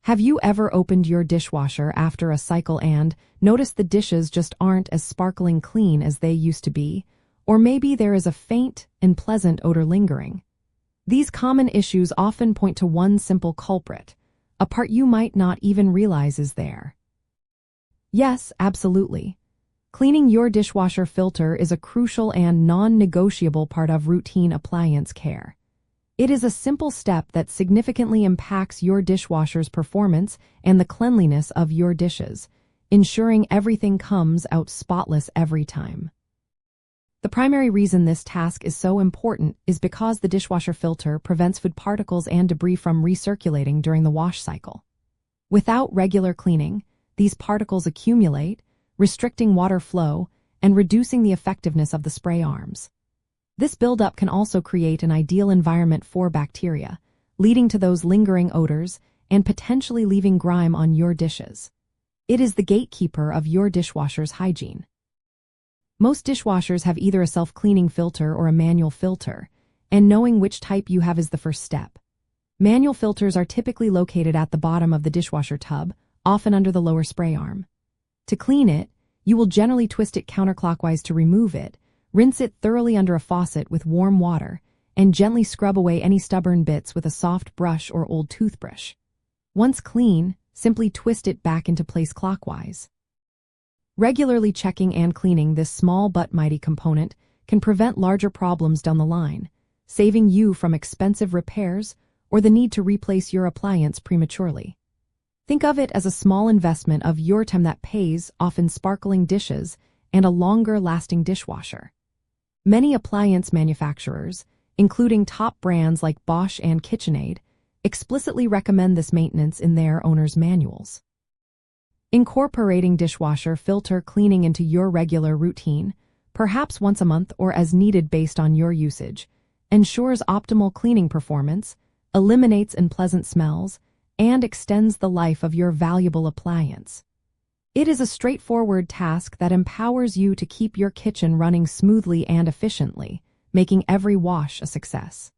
Have you ever opened your dishwasher after a cycle and noticed the dishes just aren't as sparkling clean as they used to be? Or maybe there is a faint and pleasant odor lingering. These common issues often point to one simple culprit, a part you might not even realize is there. Yes, absolutely. Cleaning your dishwasher filter is a crucial and non-negotiable part of routine appliance care. It is a simple step that significantly impacts your dishwasher's performance and the cleanliness of your dishes, ensuring everything comes out spotless every time. The primary reason this task is so important is because the dishwasher filter prevents food particles and debris from recirculating during the wash cycle. Without regular cleaning, these particles accumulate, restricting water flow and reducing the effectiveness of the spray arms. This buildup can also create an ideal environment for bacteria, leading to those lingering odors and potentially leaving grime on your dishes. It is the gatekeeper of your dishwasher's hygiene. Most dishwashers have either a self-cleaning filter or a manual filter, and knowing which type you have is the first step. Manual filters are typically located at the bottom of the dishwasher tub, often under the lower spray arm. To clean it, you will generally twist it counterclockwise to remove it, rinse it thoroughly under a faucet with warm water, and gently scrub away any stubborn bits with a soft brush or old toothbrush. Once clean, simply twist it back into place clockwise. Regularly checking and cleaning this small but mighty component can prevent larger problems down the line, saving you from expensive repairs or the need to replace your appliance prematurely. Think of it as a small investment of your time that pays off in sparkling dishes and a longer-lasting dishwasher. Many appliance manufacturers, including top brands like Bosch and KitchenAid, explicitly recommend this maintenance in their owners' manuals. Incorporating dishwasher filter cleaning into your regular routine, perhaps once a month or as needed based on your usage, ensures optimal cleaning performance, eliminates unpleasant smells, and extends the life of your valuable appliance. It is a straightforward task that empowers you to keep your kitchen running smoothly and efficiently, making every wash a success.